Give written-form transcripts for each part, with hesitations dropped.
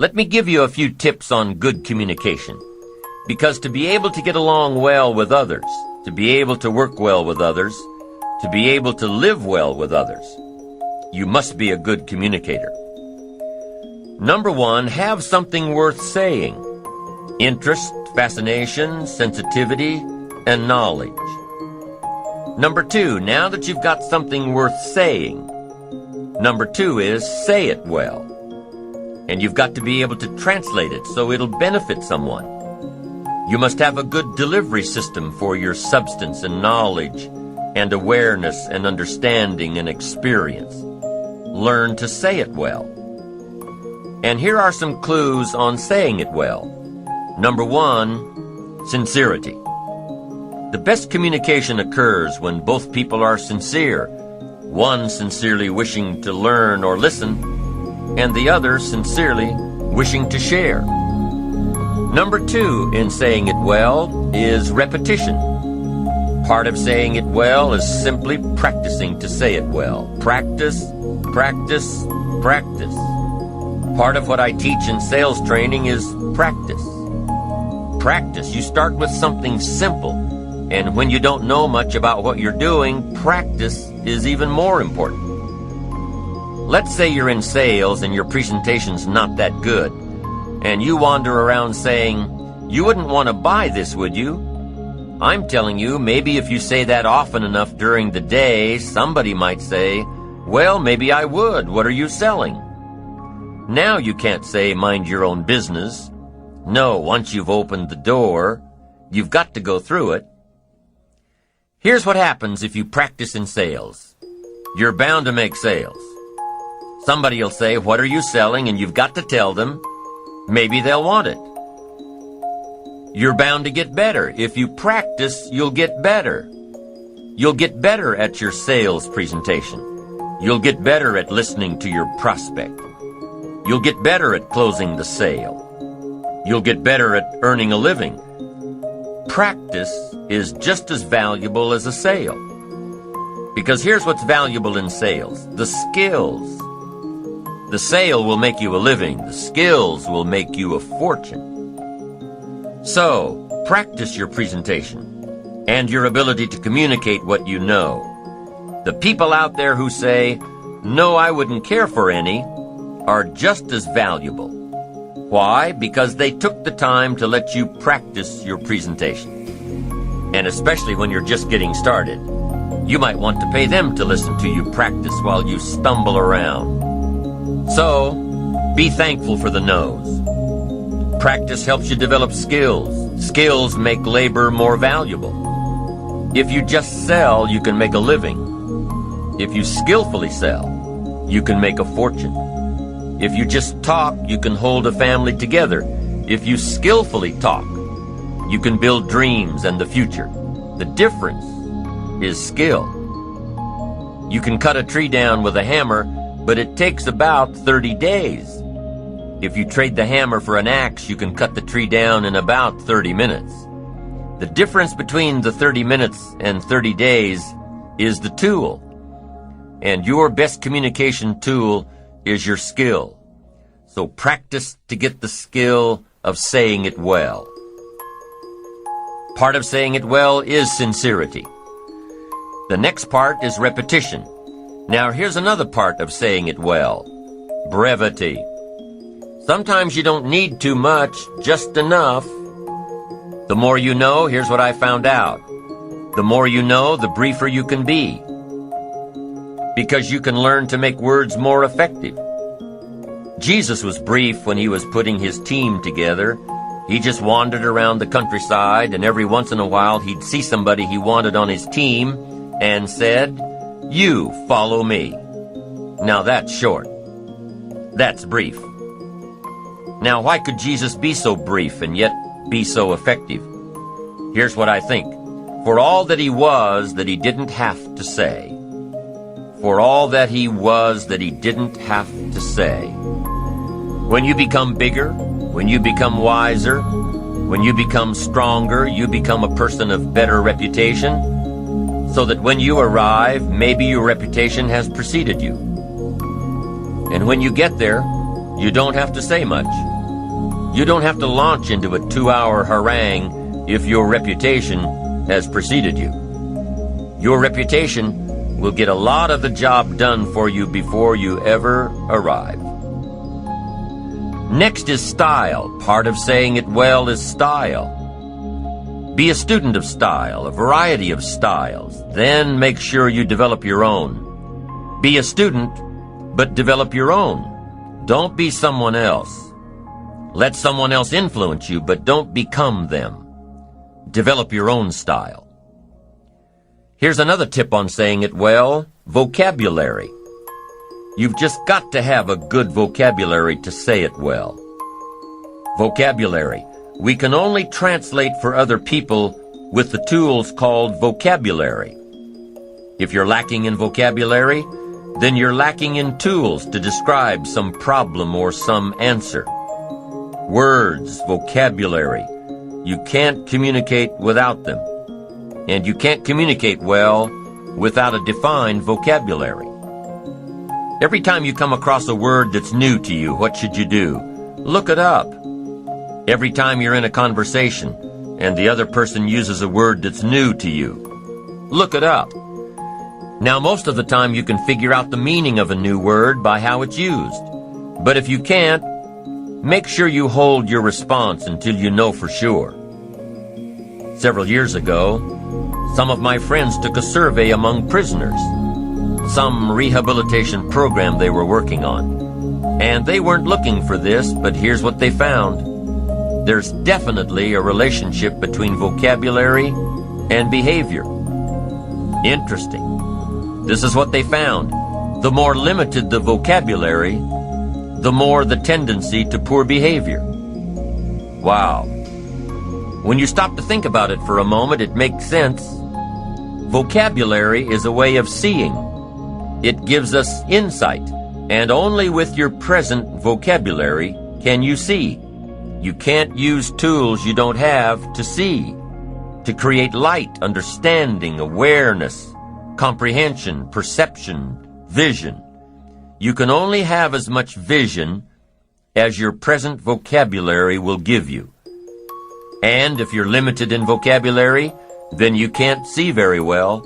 Let me give you a few tips on good communication. Because to be able to get along well with others, to be able to work well with others, to be able to live well with others, you must be a good communicator. Number one, have something worth saying. Interest, fascination, sensitivity, and knowledge. Number two, now that you've got something worth saying, number two is say it well. And you've got to be able to translate it so it'll benefit someone. You must have a good delivery system for your substance and knowledge and awareness and understanding and experience. Learn to say it well. And here are some clues on saying it well. Number one, sincerity. The best communication occurs when both people are sincere, one sincerely wishing to learn or listen, and the other sincerely wishing to share. Number two in saying it well is repetition. Part of saying it well is simply practicing to say it well. Practice, practice, practice. Part of what I teach in sales training is practice. Practice. You start with something simple, and when you don't know much about what you're doing, practice is even more important. Let's say you're in sales and your presentation's not that good, and you wander around saying, "You wouldn't want to buy this, would you?" I'm telling you, maybe if you say that often enough during the day, somebody might say, "Well, maybe I would. What are you selling?" Now you can't say, "Mind your own business." No, once you've opened the door, you've got to go through it. Here's what happens if you practice in sales. You're bound to make sales. Somebody will say, "What are you selling?" and you've got to tell them. Maybe they'll want it. You're bound to get better. If you practice, you'll get better. You'll get better at your sales presentation. You'll get better at listening to your prospect. You'll get better at closing the sale. You'll get better at earning a living. Practice is just as valuable as a sale. Because here's what's valuable in sales: the skills. The sale will make you a living. The skills will make you a fortune. So, practice your presentation and your ability to communicate what you know. The people out there who say, "No, I wouldn't care for any," are just as valuable. Why? Because they took the time to let you practice your presentation. And especially when you're just getting started, you might want to pay them to listen to you practice while you stumble around. So, be thankful for the no's. Practice helps you develop skills. Skills make labor more valuable. If you just sell, you can make a living. If you skillfully sell, you can make a fortune. If you just talk, you can hold a family together. If you skillfully talk, you can build dreams and the future. The difference is skill. You can cut a tree down with a hammer, but it takes about 30 days. If you trade the hammer for an axe, you can cut the tree down in about 30 minutes. The difference between the 30 minutes and 30 days is the tool. And your best communication tool is your skill. So practice to get the skill of saying it well. Part of saying it well is sincerity. The next part is repetition. Now here's another part of saying it well: brevity. Sometimes you don't need too much, just enough. The more you know, here's what I found out. The more you know, the briefer you can be. Because you can learn to make words more effective. Jesus was brief when he was putting his team together. He just wandered around the countryside, and every once in a while he'd see somebody he wanted on his team and said, "You follow me." Now that's short. That's brief. Now why could Jesus be so brief and yet be so effective? Here's what I think. For all that he was that he didn't have to say. For all that he was that he didn't have to say. When you become bigger, when you become wiser, when you become stronger, you become a person of better reputation, so that when you arrive, maybe your reputation has preceded you. And when you get there, you don't have to say much. You don't have to launch into a 2-hour harangue if your reputation has preceded you. Your reputation will get a lot of the job done for you before you ever arrive. Next is style. Part of saying it well is style. Be a student of style, a variety of styles. Then make sure you develop your own. Be a student, but develop your own. Don't be someone else. Let someone else influence you, but don't become them. Develop your own style. Here's another tip on saying it well: vocabulary. You've just got to have a good vocabulary to say it well. Vocabulary. We can only translate for other people with the tools called vocabulary. If you're lacking in vocabulary, then you're lacking in tools to describe some problem or some answer. Words, vocabulary. You can't communicate without them. And you can't communicate well without a defined vocabulary. Every time you come across a word that's new to you, what should you do? Look it up. Every time you're in a conversation and the other person uses a word that's new to you, look it up. Now, most of the time you can figure out the meaning of a new word by how it's used. But if you can't, make sure you hold your response until you know for sure. Several years ago, some of my friends took a survey among prisoners, some rehabilitation program they were working on. And they weren't looking for this, but here's what they found. There's definitely a relationship between vocabulary and behavior. Interesting. This is what they found. The more limited the vocabulary, the more the tendency to poor behavior. Wow. When you stop to think about it for a moment, it makes sense. Vocabulary is a way of seeing. It gives us insight, and only with your present vocabulary can you see. You can't use tools you don't have to see, to create light, understanding, awareness, comprehension, perception, vision. You can only have as much vision as your present vocabulary will give you. And if you're limited in vocabulary, then you can't see very well.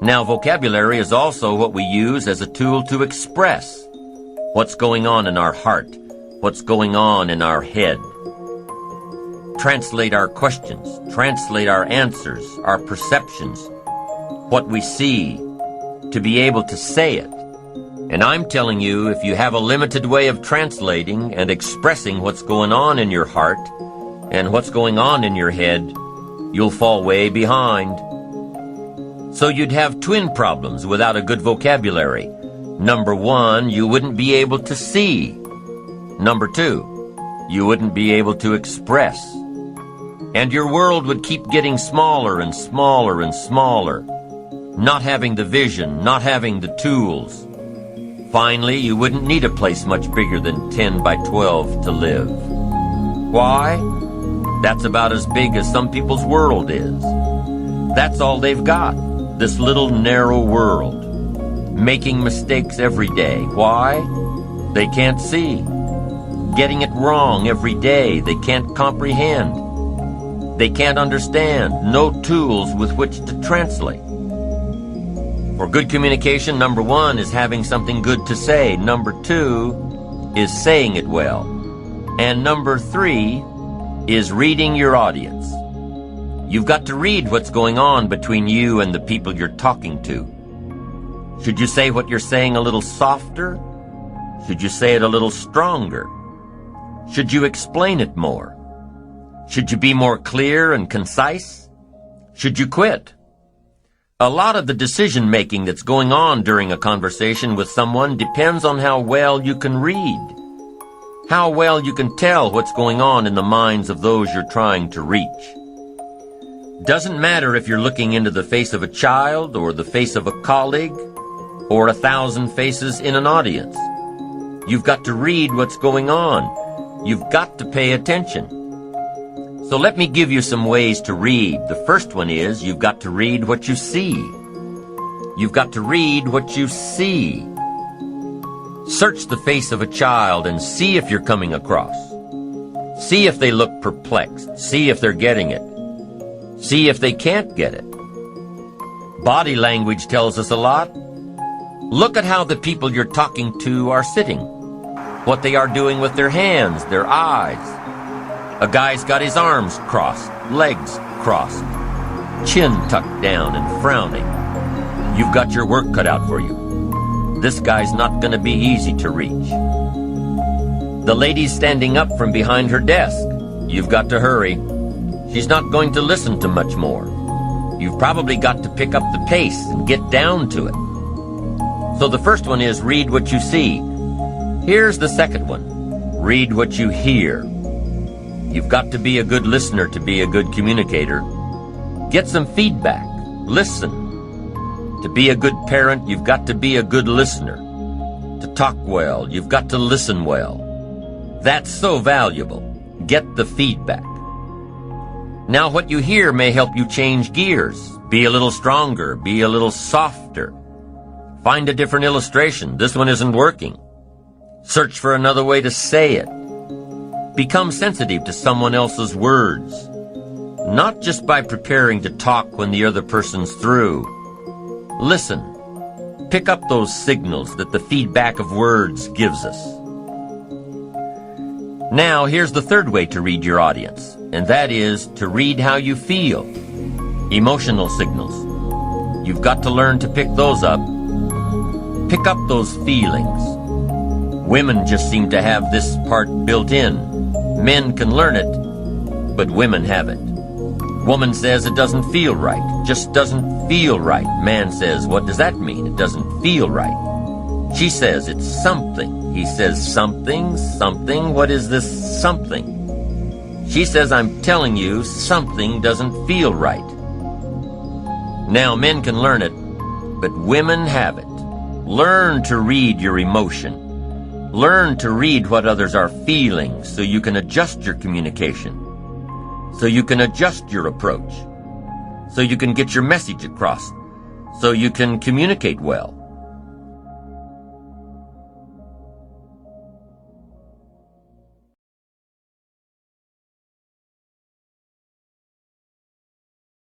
Now, vocabulary is also what we use as a tool to express what's going on in our heart, what's going on in our head. Translate our questions, translate our answers, our perceptions, what we see, to be able to say it. And I'm telling you, if you have a limited way of translating and expressing what's going on in your heart and what's going on in your head, you'll fall way behind. So you'd have twin problems without a good vocabulary. Number one, you wouldn't be able to see. Number two, you wouldn't be able to express. And your world would keep getting smaller and smaller and smaller, not having the vision, not having the tools. Finally, you wouldn't need a place much bigger than 10 by 12 to live. Why? That's about as big as some people's world is. That's all they've got, this little narrow world, making mistakes every day. Why? They can't see. Getting it wrong every day. They can't comprehend. They can't understand. No tools with which to translate. For good communication, number one is having something good to say. Number two is saying it well. And number three is reading your audience. You've got to read what's going on between you and the people you're talking to. Should you say what you're saying a little softer? Should you say it a little stronger? Should you explain it more? Should you be more clear and concise? Should you quit? A lot of the decision-making that's going on during a conversation with someone depends on how well you can read, how well you can tell what's going on in the minds of those you're trying to reach. Doesn't matter if you're looking into the face of a child or the face of a colleague or 1,000 faces in an audience. You've got to read what's going on. You've got to pay attention. So let me give you some ways to read. The first one is you've got to read what you see. You've got to read what you see. Search the face of a child and see if you're coming across. See if they look perplexed. See if they're getting it. See if they can't get it. Body language tells us a lot. Look at how the people you're talking to are sitting, what they are doing with their hands, their eyes. A guy's got his arms crossed, legs crossed, chin tucked down and frowning. You've got your work cut out for you. This guy's not going to be easy to reach. The lady's standing up from behind her desk. You've got to hurry. She's not going to listen to much more. You've probably got to pick up the pace and get down to it. So the first one is read what you see. Here's the second one. Read what you hear. You've got to be a good listener to be a good communicator. Get some feedback. Listen. To be a good parent, you've got to be a good listener. To talk well, you've got to listen well. That's so valuable. Get the feedback. Now what you hear may help you change gears. Be a little stronger. Be a little softer. Find a different illustration. This one isn't working. Search for another way to say it. Become sensitive to someone else's words. Not just by preparing to talk when the other person's through. Listen. Pick up those signals that the feedback of words gives us. Now, here's the third way to read your audience, and that is to read how you feel. Emotional signals. You've got to learn to pick those up. Pick up those feelings. Women just seem to have this part built in. Men can learn it, but women haven't. Woman says it doesn't feel right. Just doesn't feel right. Man says, what does that mean? It doesn't feel right. She says it's something. He says something, something. What is this something? She says, I'm telling you, something doesn't feel right. Now, men can learn it, but women haven't. Learn to read your emotion. Learn to read what others are feeling so you can adjust your communication, so you can adjust your approach, so you can get your message across, so you can communicate well.